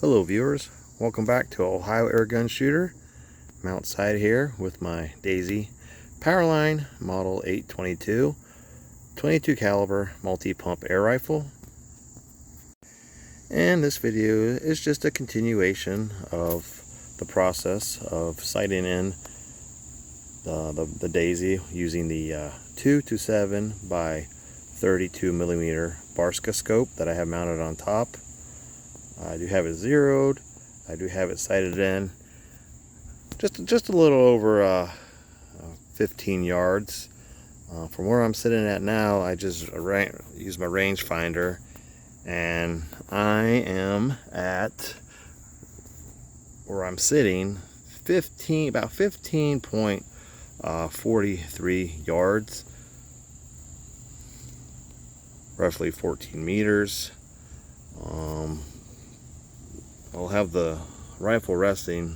Hello viewers, welcome back to Ohio Air Gun Shooter. I'm outside here with my Daisy Powerline Model 822 22 caliber multi-pump air rifle. And this video is just a continuation of the process of sighting in the Daisy using the 227 by 32 millimeter Barska scope that I have mounted on top. I do have it zeroed. I do have it sighted in just a little over 15 yards. From where I'm sitting at now, I just use my rangefinder, and I am at where I'm sitting about 15.43 yards, roughly 14 meters. I'll have the rifle resting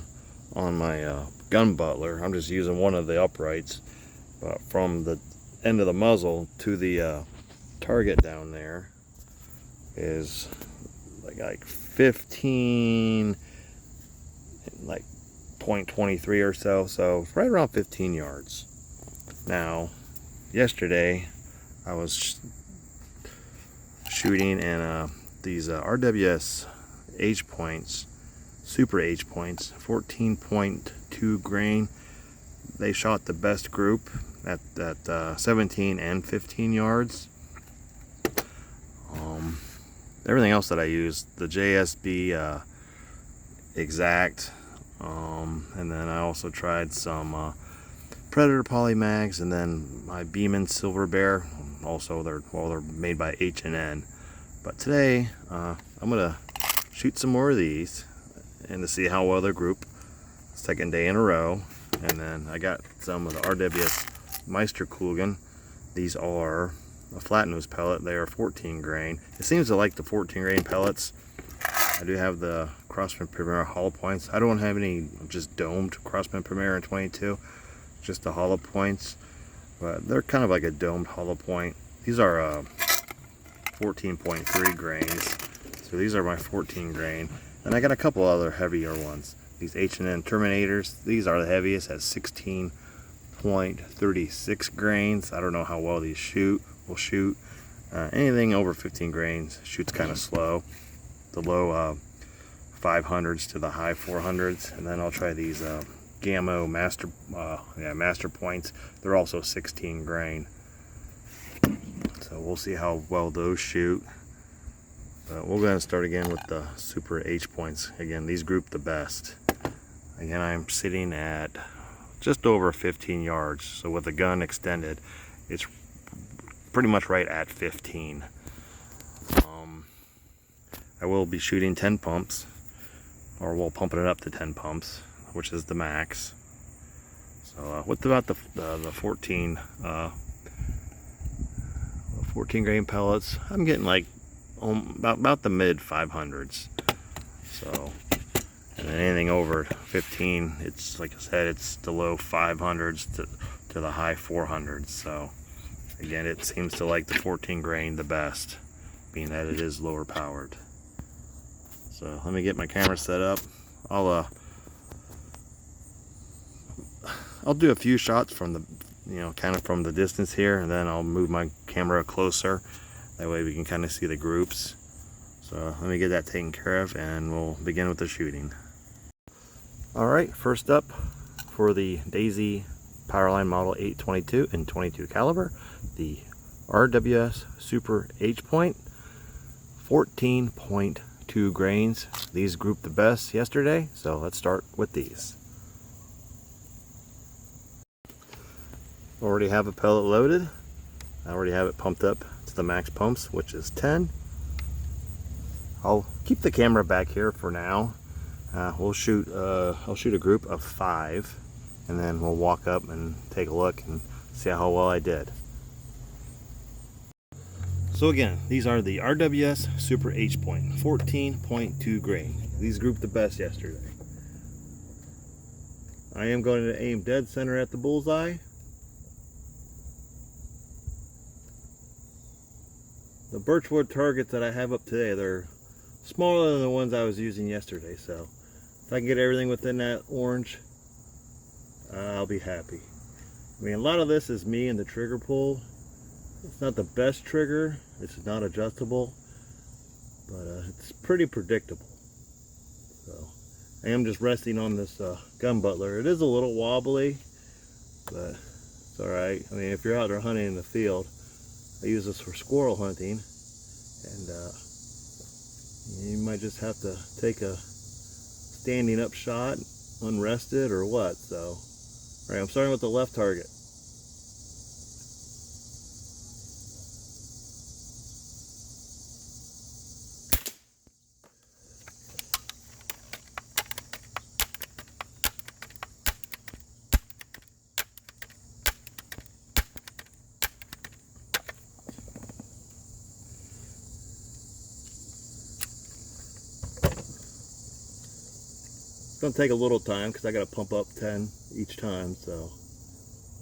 on my gun butler. I'm just using one of the uprights, but from the end of the muzzle to the target down there is like 15, like 0.23 or so right around 15 yards. Now yesterday I was shooting in these RWS H points, super H points, 14.2 grain. They shot the best group at 17 and 15 yards. Everything else that I used, the JSB exact, and then I also tried some Predator polymags, and then my Beeman Silver Bear. Also, they're made by H&N. But today I'm gonna shoot some more of these and to see how well they group. Second day in a row. And then I got some of the RWS Meisterkugeln. These are a flat nose pellet. They are 14 grain. It seems to like the 14 grain pellets. I do have the Crossman Premier hollow points. I don't have any just domed Crossman Premier in 22, just the hollow points, but they're kind of like a domed hollow point. These are 14.3 grains. So these are my 14 grain. And I got a couple other heavier ones. These H&N Terminators, these are the heaviest at 16.36 grains. I don't know how well these will shoot. Anything over 15 grains shoots kind of slow. The low 500s to the high 400s. And then I'll try these Gammo Master Points. They're also 16 grain. So we'll see how well those shoot. But we're going to start again with the super H points. Again, these group the best. Again, I'm sitting at just over 15 yards. So with the gun extended, it's pretty much right at 15. I will be shooting 10 pumps, or we'll pumping it up to 10 pumps, which is the max. So what about the 14 grain pellets? I'm getting like about the mid 500s. So, and then anything over 15, it's like I said, it's the low 500s to the high 400s. So again, it seems to like the 14 grain the best, being that it is lower powered. So let me get my camera set up. I'll do a few shots from the, kind of from the distance here, and then I'll move my camera closer. That way we can kind of see the groups. So let me get that taken care of, and we'll begin with the shooting. Alright, first up for the Daisy Powerline Model 822 in 22 caliber, the RWS Super H Point, 14.2 grains. These grouped the best yesterday, so let's start with these. Already have a pellet loaded. I already have it pumped up to the max pumps, which is 10. I'll keep the camera back here for now. I'll shoot a group of 5, and then we'll walk up and take a look and see how well I did. So again, these are the RWS Super H Point, 14.2 grain. These grouped the best yesterday. I am going to aim dead center at the bullseye. The birchwood targets that I have up today, they're smaller than the ones I was using yesterday. So if I can get everything within that orange, I'll be happy. I mean, a lot of this is me and the trigger pull. It's not the best trigger. It's not adjustable, but it's pretty predictable. So I am just resting on this gun butler. It is a little wobbly, but it's all right. I mean, if you're out there hunting in the field, I use this for squirrel hunting, and you might just have to take a standing up shot, unrested or what. So, all right, I'm starting with the left target. It's gonna take a little time because I gotta pump up 10 each time, so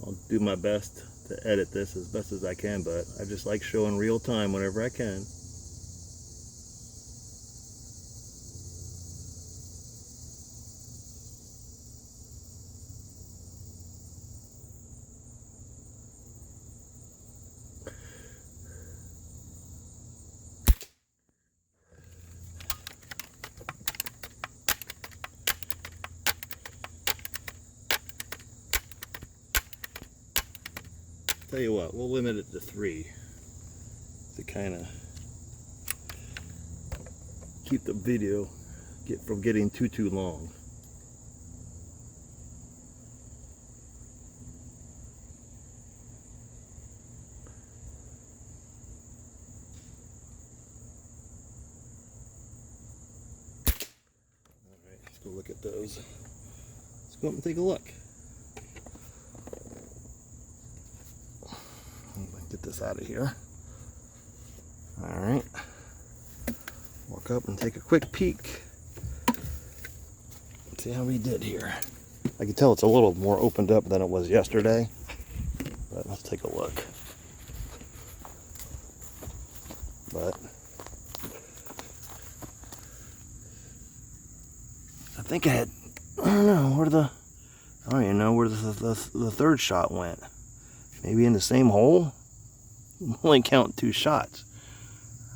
I'll do my best to edit this as best as I can, but I just like showing real time whenever I can. Tell you what, we'll limit it to 3 to kind of keep the video from getting too long. All right, let's go look at those. Let's go up and take a look. Get this out of here. All right, walk up and take a quick peek. Let's see how we did here. I can tell it's a little more opened up than it was yesterday, but let's take a look. But I think I don't even know where the third shot went. Maybe in the same hole? I'm only counting 2 shots.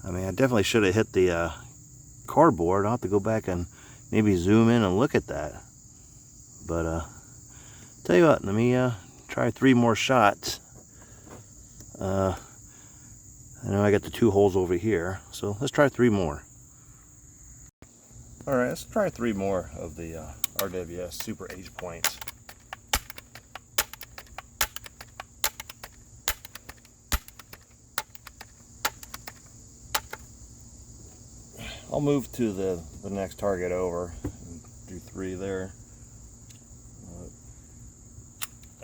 I mean, I definitely should have hit the cardboard. I'll have to go back and maybe zoom in and look at that. But tell you what, let me try 3 more shots. I know I got the 2 holes over here, so let's try 3 more. All right, let's try 3 more of the RWS Super H points. I'll move to the next target over and do 3 there.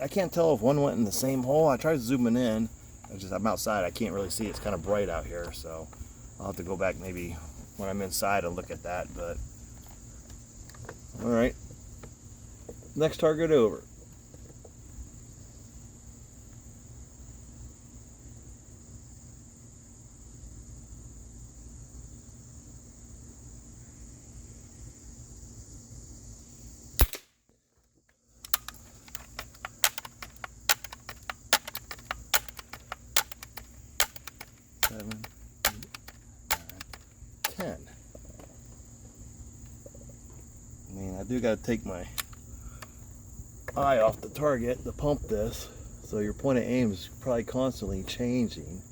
I can't tell if one went in the same hole. I tried zooming in. I'm outside. I can't really see. It's kind of bright out here, so I'll have to go back maybe when I'm inside and look at that. But all right, next target over. Seven, 8, 9, 10. I mean, I do got to take my eye off the target to pump this, so your point of aim is probably constantly changing.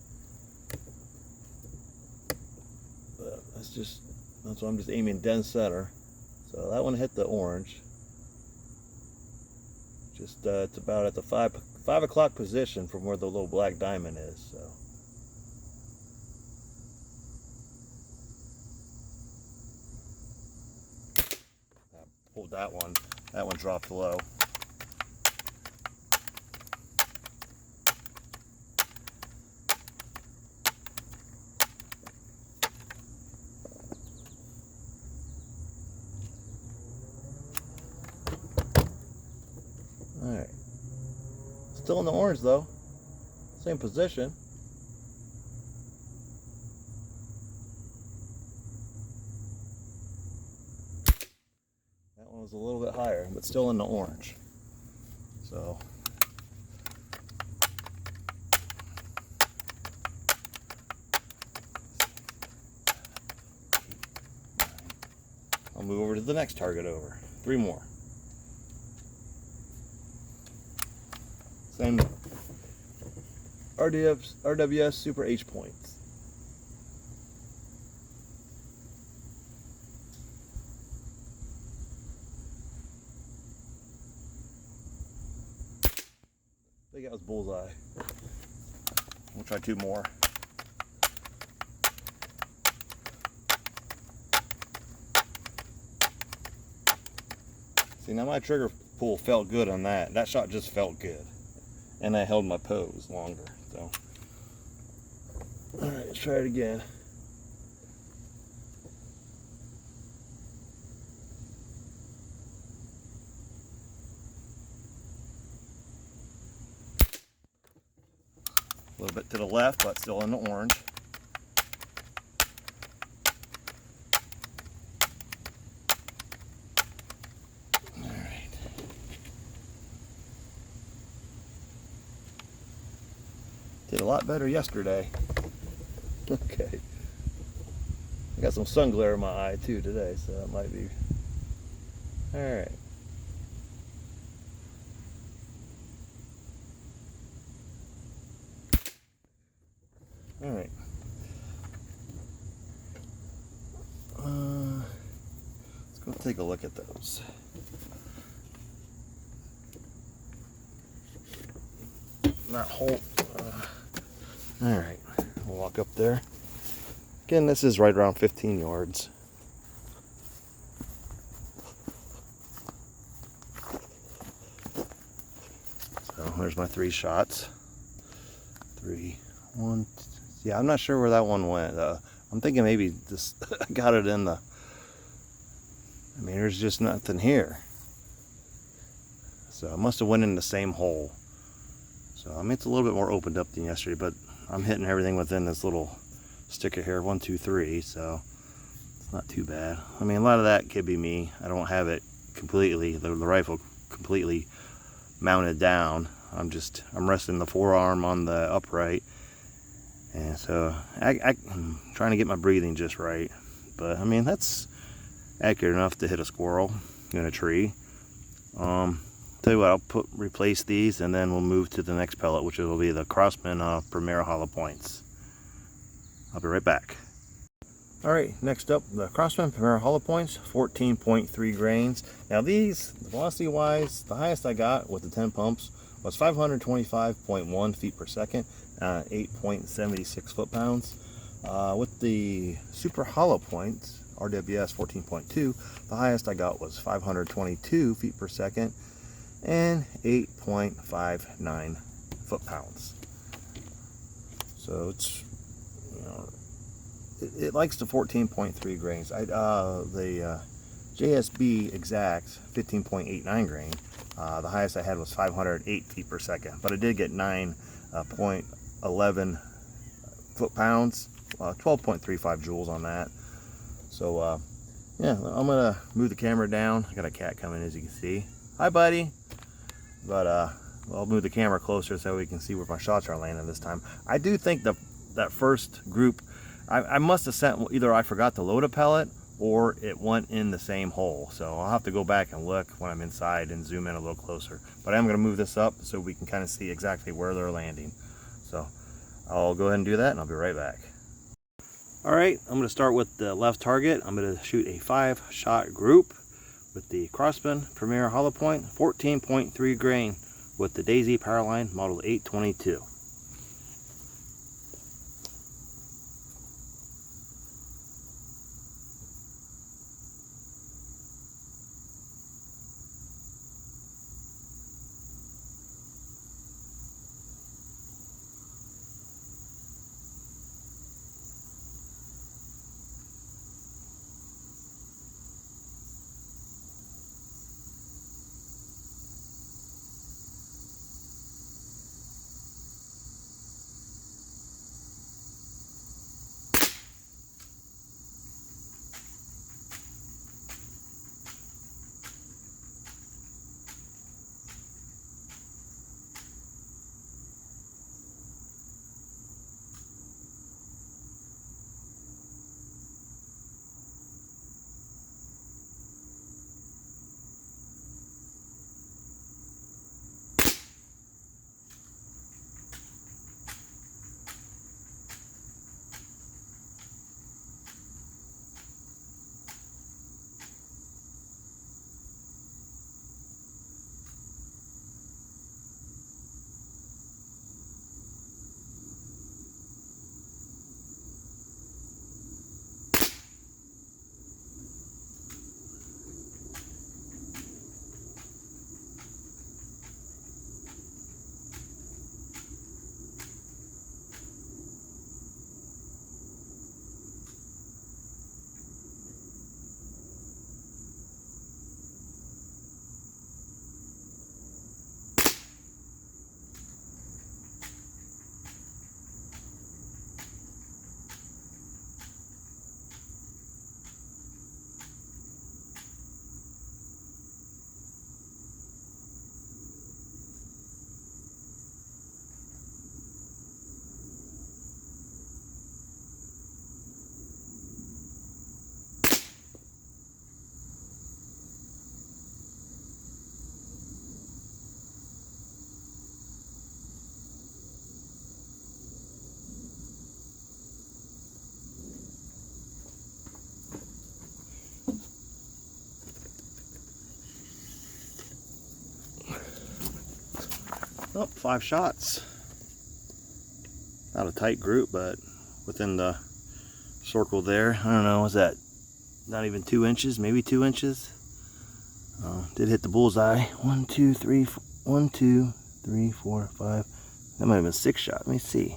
But that's why I'm just aiming dead center. So that one hit the orange. Just it's about at the 5 o'clock position from where the little black diamond is. So. Pulled that one. That one dropped low. All right. Still in the orange though. Same position. was a little bit higher, but still in the orange. So I'll move over to the next target over. 3 more. Same RWS Super H points. Big ass bullseye. We'll try 2 more. See, now my trigger pull felt good on that. That shot just felt good. And I held my pose longer. So, alright, let's try it again. A little bit to the left, but still in the orange. Did a lot better yesterday. Okay. I got some sun glare in my eye too today, so that might be. Alright. Alright. Let's go take a look at those. That whole. Alright, we'll walk up there. Again, this is right around 15 yards. So there's my 3 shots. 3, 1. Yeah, I'm not sure where that one went. I'm thinking maybe this I got it in the. I mean, there's just nothing here. So I must have went in the same hole. So I mean, it's a little bit more opened up than yesterday, but I'm hitting everything within this little sticker here, 1, 2, 3, so it's not too bad. I mean, a lot of that could be me. I don't have it completely, the rifle completely mounted down. I'm resting the forearm on the upright, and so I'm trying to get my breathing just right. But I mean, that's accurate enough to hit a squirrel in a tree. Tell you what, I'll replace these, and then we'll move to the next pellet, which will be the Crossman Premier Hollow Points. I'll be right back. Alright, next up, the Crossman Premier Hollow Points, 14.3 grains. Now these, velocity wise, the highest I got with the 10 pumps was 525.1 feet per second, 8.76 foot-pounds. With the Super Hollow Points, RWS 14.2, the highest I got was 522 feet per second, and 8.59 foot-pounds. So it's, you know, it likes the 14.3 grains. The JSB Exact 15.89 grain. The highest I had was 508 feet per second, but I did get 9.11 foot-pounds, 12.35 joules on that. So yeah, I'm gonna move the camera down. I got a cat coming, as you can see. Hi, buddy. But I'll move the camera closer so we can see where my shots are landing this time. I do think that first group, I must have sent, either I forgot to load a pellet or it went in the same hole. So I'll have to go back and look when I'm inside and zoom in a little closer. But I'm going to move this up so we can kind of see exactly where they're landing. So I'll go ahead and do that, and I'll be right back. Alright, I'm going to start with the left target. I'm going to shoot a 5-shot group with the Crossman Premier Hollow Point, 14.3 grain with the Daisy Powerline Model 822. Oh, 5 shots. Not a tight group, but within the circle there. I don't know, was that not even 2 inches, maybe 2 inches? Did hit the bullseye. 1, 2, 3, 1, 2, 3, 4, 5. That might have been 6 shots. Let me see.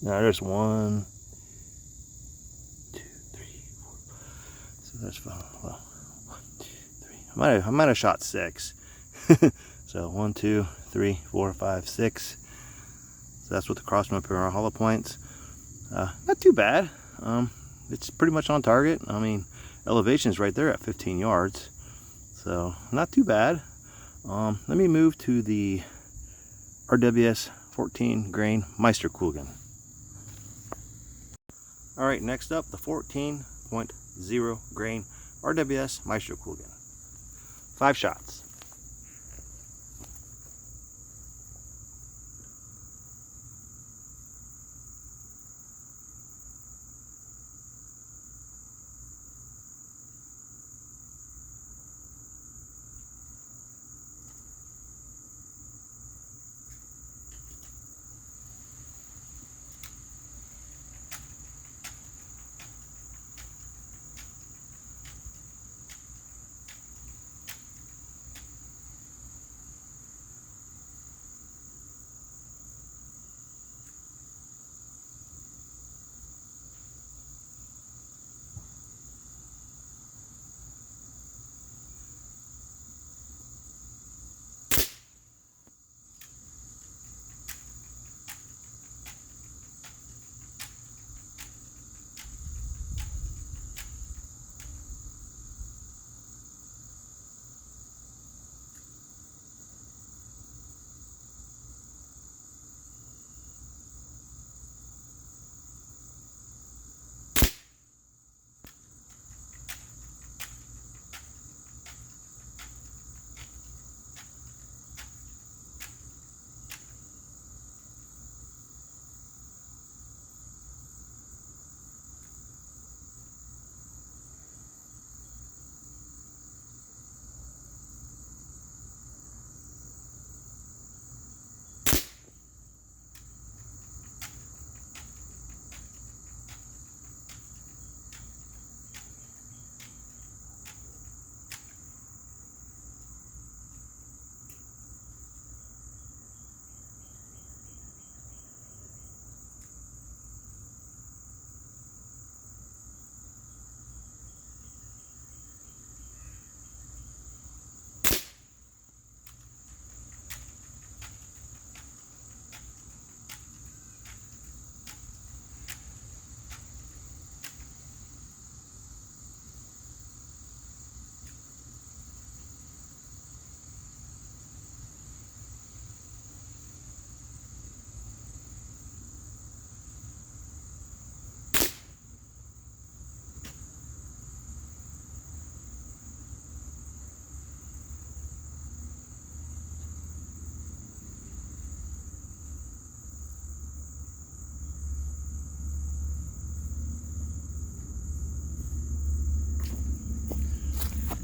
No, there's 1, 2, 3, 4. So there's 5. Well, 1, 2, 3. I might have shot 6. So 1, 2, 3, 4, 5, 6. So that's with the crossman pair of hollow points. Not too bad. It's pretty much on target. I mean, elevation is right there at 15 yards. So not too bad. Let me move to the RWS 14 grain Meisterkugeln. Alright, next up the 14.0 grain RWS Meisterkugeln. 5 shots.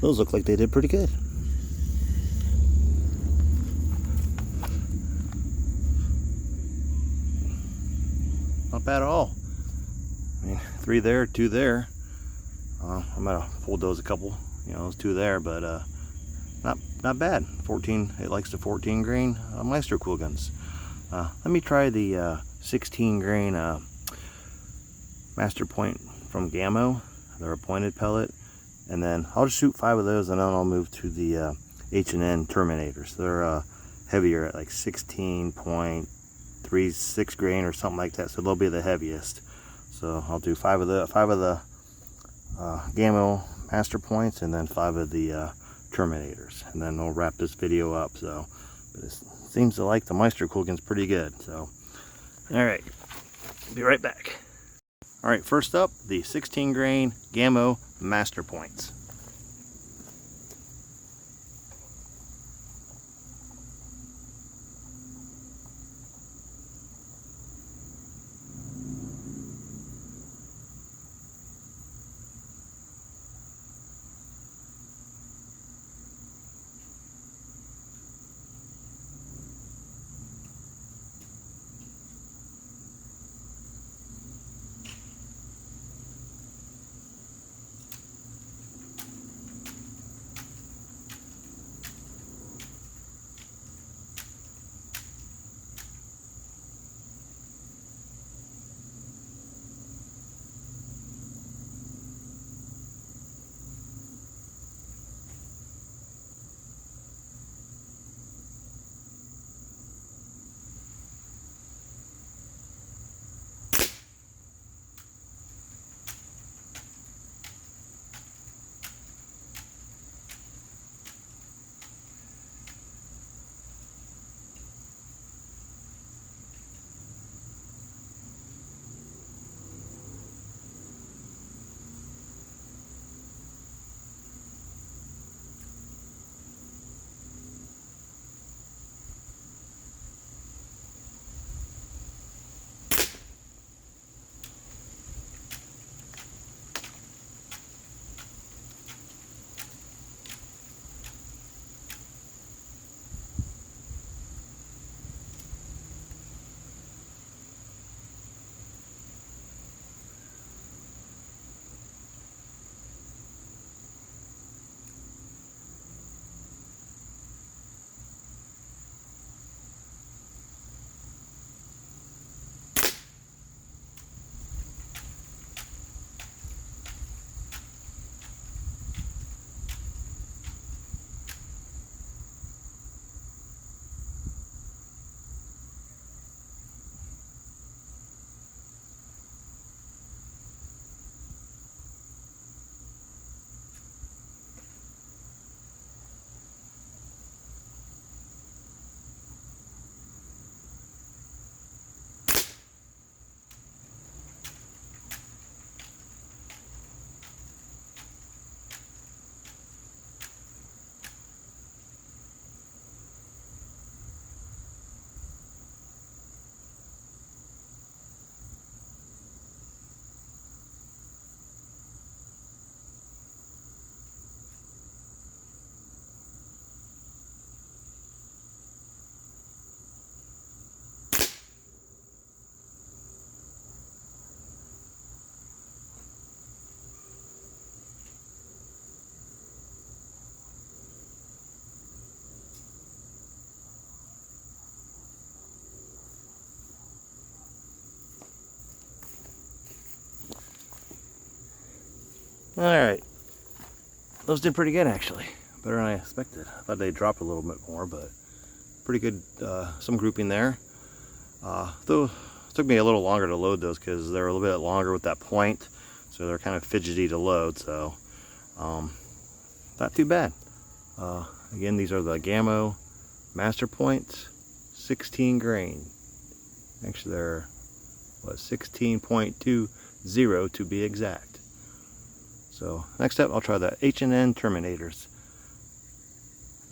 Those look like they did pretty good. Not bad at all. I mean, 3 there, 2 there. I might have pulled those a couple, those 2 there, but not bad. 14. It likes the 14 grain Meisterkugelns. Let me try the 16 grain Master Point from Gammo. They're a pointed pellet. And then I'll just shoot 5 of those, and then I'll move to the H&N Terminators. They're heavier at like 16.36 grain or something like that, so they'll be the heaviest. So I'll do 5 of the Gammo Master Points, and then 5 of the Terminators, and then we'll wrap this video up. So, but it seems to like the Meisterkugelns pretty good. So, all right, be right back. All right, first up, the 16 grain Gammo Master Points. Alright, those did pretty good actually. Better than I expected. I thought they'd drop a little bit more, but pretty good, some grouping there. Though it took me a little longer to load those because they're a little bit longer with that point, so they're kind of fidgety to load, so not too bad. Again, these are the Gamo Master Points, 16 grain. Actually, they're what, 16.20 to be exact. So next up, I'll try the H&N Terminators,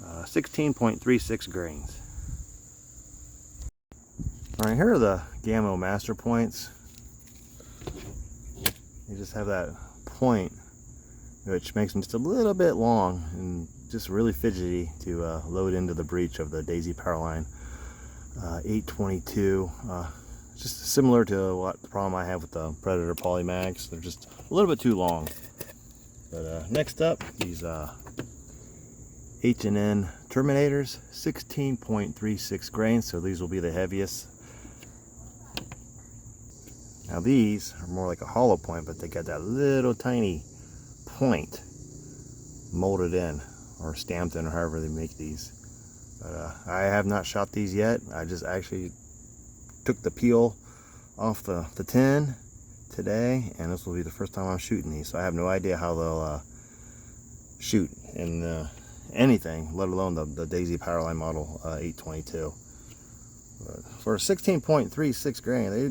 16.36 grains. All right, here are the Gamo Master Points. You just have that point, which makes them just a little bit long and just really fidgety to load into the breech of the Daisy Powerline 822. Just similar to what the problem I have with the Predator Polymags. They're just a little bit too long. But next up, these H&N Terminators, 16.36 grains, so these will be the heaviest. Now these are more like a hollow point, but they got that little tiny point molded in or stamped in, or however they make these. But I have not shot these yet. I just actually took the peel off the tin today, and this will be the first time I'm shooting these, so I have no idea how they'll shoot in anything, let alone the Daisy Powerline model 822. But for 16.36 grain, they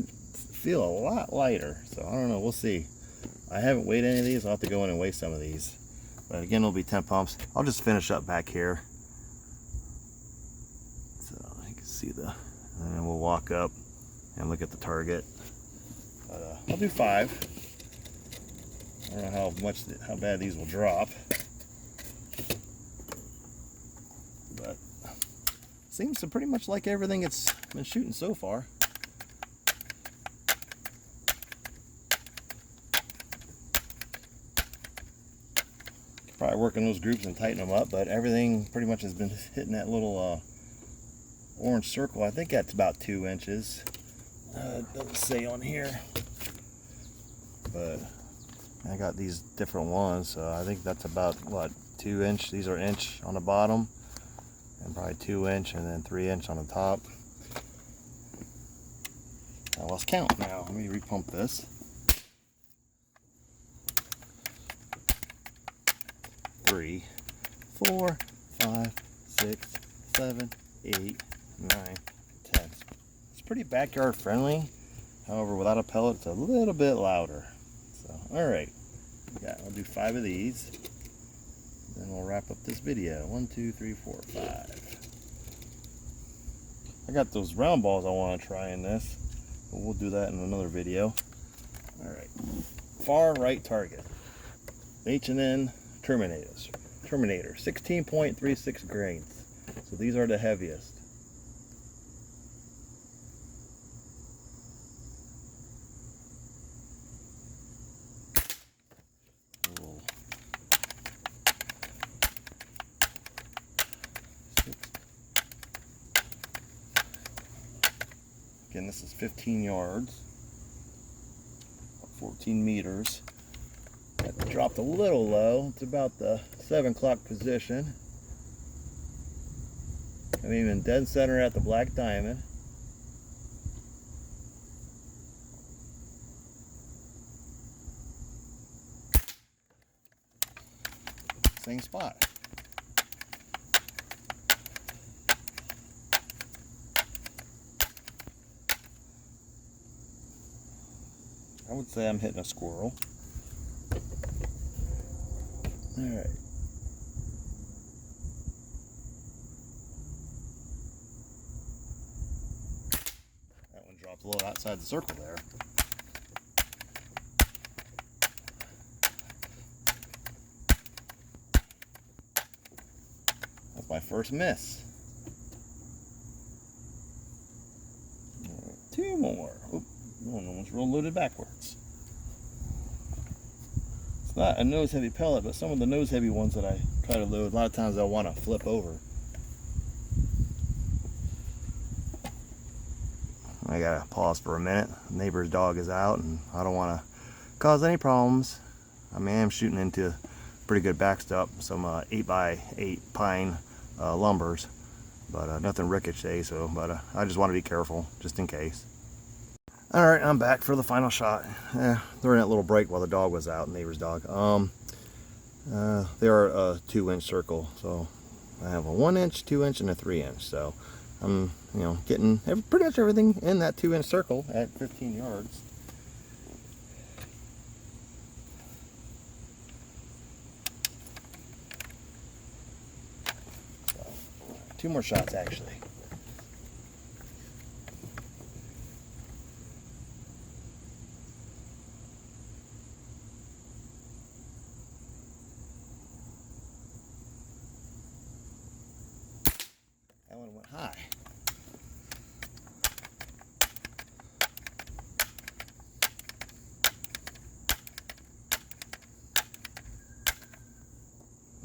feel a lot lighter, so I don't know, we'll see. I haven't weighed any of these. I'll have to go in and weigh some of these, but again, it'll be 10 pumps. I'll just finish up back here so you can see and then we'll walk up and look at the target. But I'll do 5. I don't know how bad these will drop, but seems to pretty much like everything it's been shooting so far. Probably work in those groups and tighten them up, but everything pretty much has been hitting that little orange circle. I think that's about 2 inches. It doesn't say on here, but I got these different ones, so I think that's about what, 2 inch. These are inch on the bottom, and probably 2 inch, and then 3 inch on the top. I lost count now. Let me repump this. 3, 4, 5, 6, 7, 8, 9, 10. It's pretty backyard friendly. However, without a pellet, it's a little bit louder. So, all right, I'll do 5 of these. Then we'll wrap up this video. 1, 2, 3, 4, 5. I got those round balls I want to try in this, but we'll do that in another video. All right, far right target, H&N Terminator, 16.36 grains. So these are the heaviest. Again, this is 15 yards, 14 meters. That dropped a little low. It's about the 7 o'clock position. I'm even dead center at the black diamond. Same spot. I would say I'm hitting a squirrel. All right. That one dropped a little outside the circle there. That's my first miss. All right, 2 more. Oop, one almost rolled loaded backwards. It's not a nose heavy pellet, but some of the nose heavy ones that I try to load, a lot of times they'll want to flip over. I gotta pause for a minute. The neighbor's dog is out and I don't want to cause any problems. I mean, I'm shooting into pretty good backstop, some 8x8 pine lumbers, but nothing ricochet. So, but I just want to be careful just in case. All right, I'm back for the final shot. During that little break while the dog was out, neighbor's dog. They are a 2-inch circle, so I have a 1-inch, 2-inch, and a 3-inch. So I'm, getting pretty much everything in that 2-inch circle at 15 yards. So, 2 more shots actually. That one went high.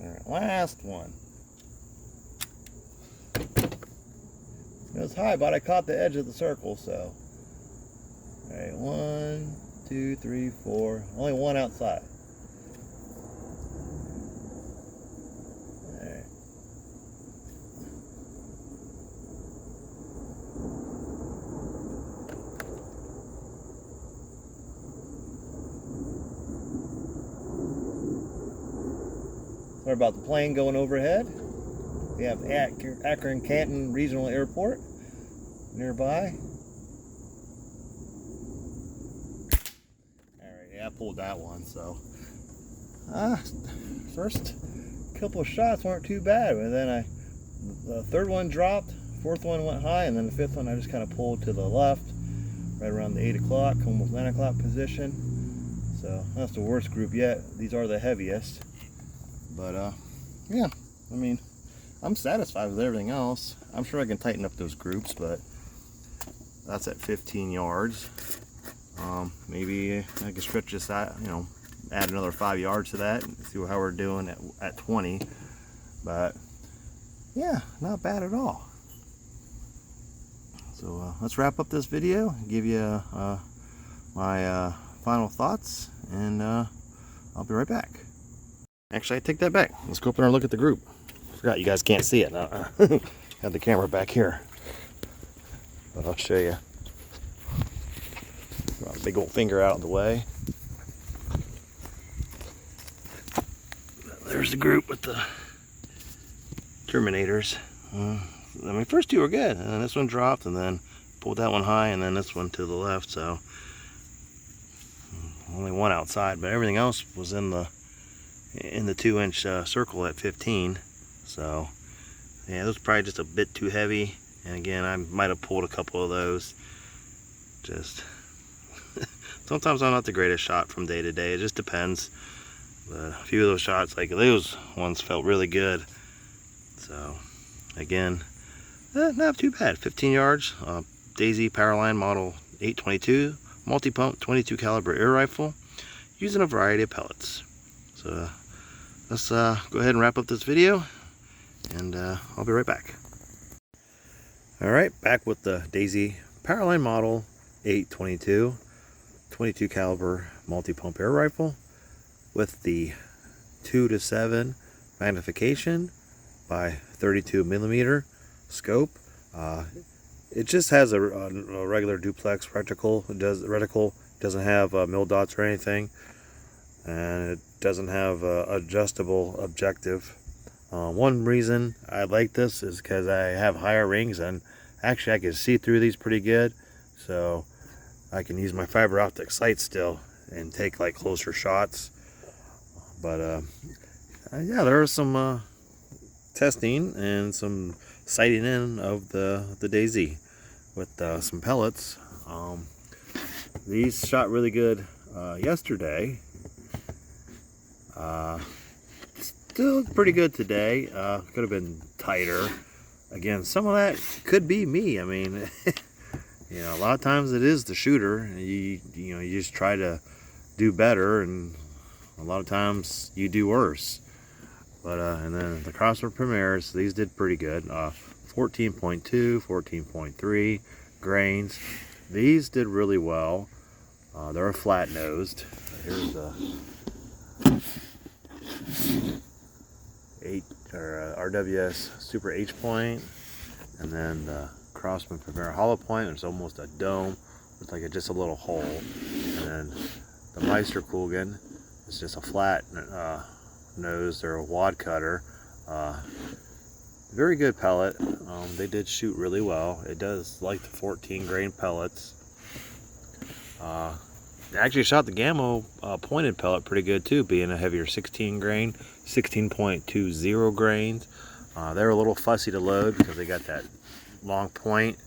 All right, last one. It was high, but I caught the edge of the circle, so. All right, 1, 2, 3, 4. Only one outside. Sorry about the plane going overhead. We have Akron-Canton Regional Airport nearby. Alright, yeah, I pulled that one, so. First couple of shots weren't too bad, but then the third one dropped, fourth one went high, and then the fifth one I just kind of pulled to the left, right around the 8 o'clock, almost 9 o'clock position. So that's the worst group yet. These are the heaviest. But yeah, I mean, I'm satisfied with everything else. I'm sure I can tighten up those groups, but that's at 15 yards. Maybe I can stretch this out, add another 5 yards to that and see how we're doing at 20. But yeah, not bad at all. So let's wrap up this video, give you my final thoughts, and I'll be right back. Actually, I take that back. Let's go up there and look at the group. Forgot you guys can't see it. Have the camera back here, but I'll show you. Got a big old finger out of the way. There's the group with the Terminators. I mean, first two were good, and then this one dropped, and then pulled that one high, and then this one to the left. So only one outside, but everything else was in the 2-inch circle at 15. So yeah, those probably just a bit too heavy, and again, I might have pulled a couple of those. Just sometimes I'm not the greatest shot from day to day. It just depends. But a few of those shots, like those ones, felt really good. So again, not too bad. 15 yards, Daisy Powerline model 822 multi-pump 22 caliber air rifle, using a variety of pellets. So let's go ahead and wrap up this video, and I'll be right back. All right, back with the Daisy Powerline model 822 22 caliber multi-pump air rifle with the 2:7 magnification by 32 millimeter scope. It just has a regular duplex reticle. Reticle doesn't have mil dots or anything, and it doesn't have adjustable objective. One reason I like this is because I have higher rings, and actually I can see through these pretty good, so I can use my fiber optic sight still and take like closer shots. But yeah, there was some testing and some sighting in of the Daisy with some pellets. These shot really good yesterday. Still pretty good today. Could have been tighter. Again, some of that could be me. I mean, a lot of times it is the shooter. You just try to do better, and a lot of times you do worse. But and then the Crossfire Premieres, these did pretty good. 14.2, 14.3 grains. These did really well. They're flat nosed. Here's RWS Super H point, and then the Crossman Premier Hollow point. It's almost a dome with like just a little hole, and then the Meisterkugeln is just a flat nose or a wad cutter. Very good pellet. They did shoot really well. It does like the 14 grain pellets. They actually shot the Gamma pointed pellet pretty good too, being a heavier 16 grain, 16.20 grains. They were a little fussy to load because they got that long point.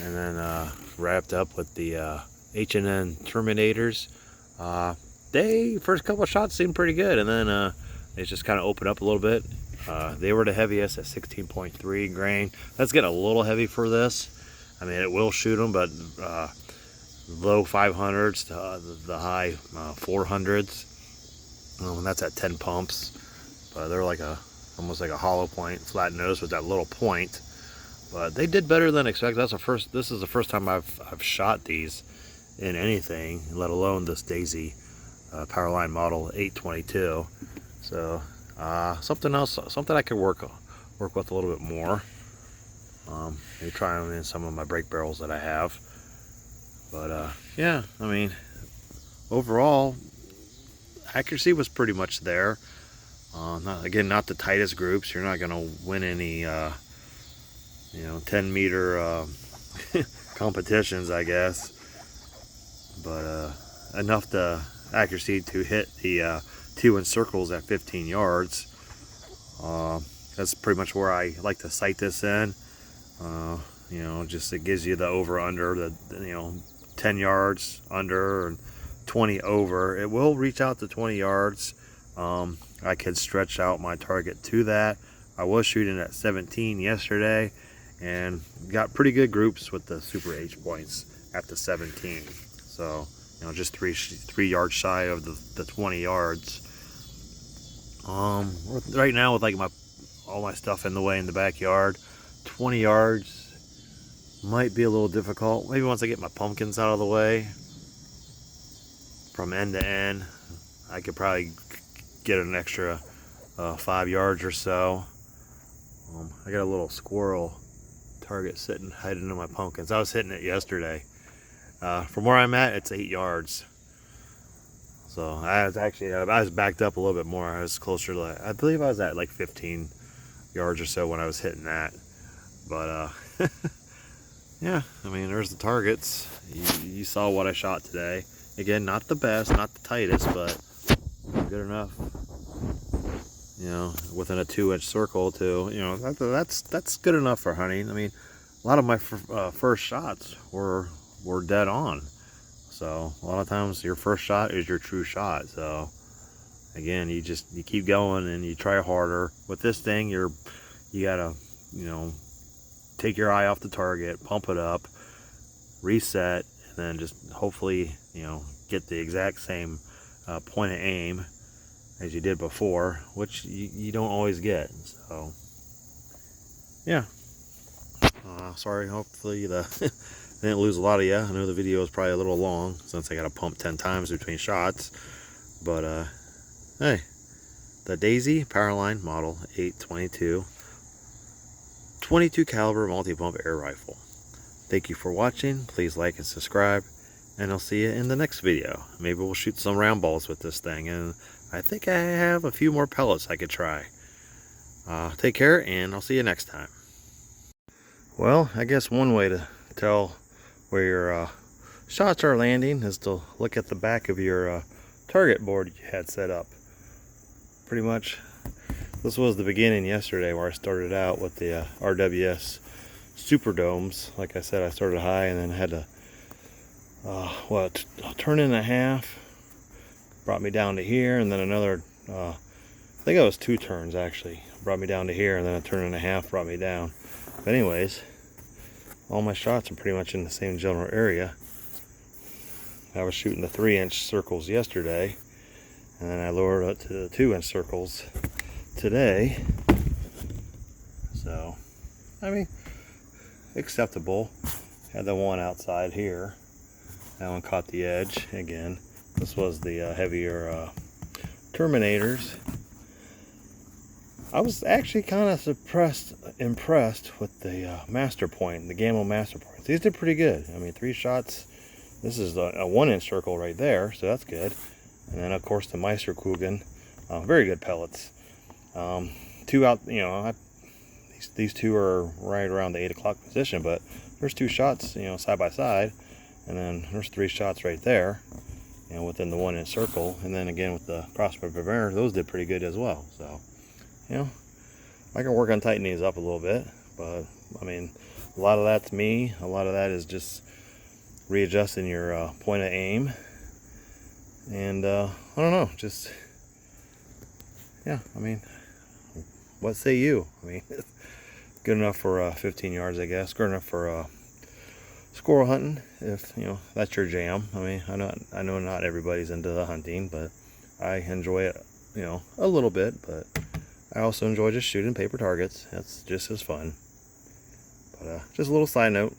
And then wrapped up with the H&N Terminators. They first couple of shots seemed pretty good, and then they just kind of opened up a little bit. They were the heaviest at 16.3 grain. That's getting a little heavy for this. I mean, it will shoot them, but low 500s to the high 400s. And that's at 10 pumps. But they're like almost like a hollow point, flat nose with that little point. But they did better than expected. This is the first time I've shot these in anything, let alone this Daisy Powerline model 822. So something else, something I could work with a little bit more. Maybe try them in some of my brake barrels that I have. But yeah, I mean, overall, accuracy was pretty much there. Not the tightest groups. You're not gonna win any 10 meter competitions, I guess, but enough accuracy to hit the 2-inch circles at 15 yards. That's pretty much where I like to sight this in. Just it gives you the over under, the 10 yards under and 20 over. It will reach out to 20 yards. I could stretch out my target to that. I was shooting at 17 yesterday and got pretty good groups with the Super H points at the 17. So, just three yards shy of the 20 yards. Right now with like all my stuff in the way in the backyard, 20 yards might be a little difficult. Maybe once I get my pumpkins out of the way from end to end, I could probably get an extra 5 yards or so. I got a little squirrel target hiding in my pumpkins. I was hitting it yesterday. From where I'm at, it's 8 yards. So I was backed up a little bit more. I was closer to, I believe I was at like 15 yards or so when I was hitting that. But yeah, I mean, there's the targets. You saw what I shot today. Again, not the best, not the tightest, but good enough. Within a 2-inch circle too. That's good enough for hunting. I mean, a lot of my first shots were dead on. So a lot of times your first shot is your true shot. So again, you keep going and you try harder. With this thing, you gotta take your eye off the target, pump it up, reset, and then just hopefully get the exact same point of aim as you did before, which you don't always get. So yeah, sorry, hopefully I didn't lose a lot of you. I know the video is probably a little long since I got to pump 10 times between shots, but hey, the Daisy Powerline model 822 22 caliber multi-pump air rifle. Thank you for watching. Please like and subscribe, and I'll see you in the next video. Maybe we'll shoot some round balls with this thing, and I think I have a few more pellets I could try. Take care, and I'll see you next time. Well, I guess one way to tell where your shots are landing is to look at the back of your target board you had set up. Pretty much, this was the beginning yesterday where I started out with the RWS Superdomes. Like I said, I started high and then had to turn in a half, brought me down to here, and then another I think it was 2 turns actually, brought me down to here, and then a turn and a half brought me down. But anyways, all my shots are pretty much in the same general area. I was shooting the 3-inch circles yesterday, and then I lowered it to the 2-inch circles today. So, I mean, acceptable. Had the one outside here. That one caught the edge again. This was the heavier Terminators. I was actually kind of impressed with the Master Point, the Gamma Master Points. These did pretty good. I mean, 3 shots. This is a 1-inch circle right there, so that's good. And then, of course, the Meisterkugeln, very good pellets. 2 out, you know, these 2 are right around the 8 o'clock position, but there's 2 shots, you know, side by side, and then there's 3 shots right there, you know, within the 1-inch circle. And then again with the Prosper Preventer, those did pretty good as well. So, you know, I can work on tightening these up a little bit, but I mean, a lot of that's me. A lot of that is just readjusting your point of aim, and I don't know, just, yeah, I mean, what say you? I mean, good enough for 15 yards, I guess. Good enough for squirrel hunting, if you know that's your jam. I mean, I know not everybody's into the hunting, but I enjoy it, you know, a little bit. But I also enjoy just shooting paper targets. That's just as fun. But just a little side note.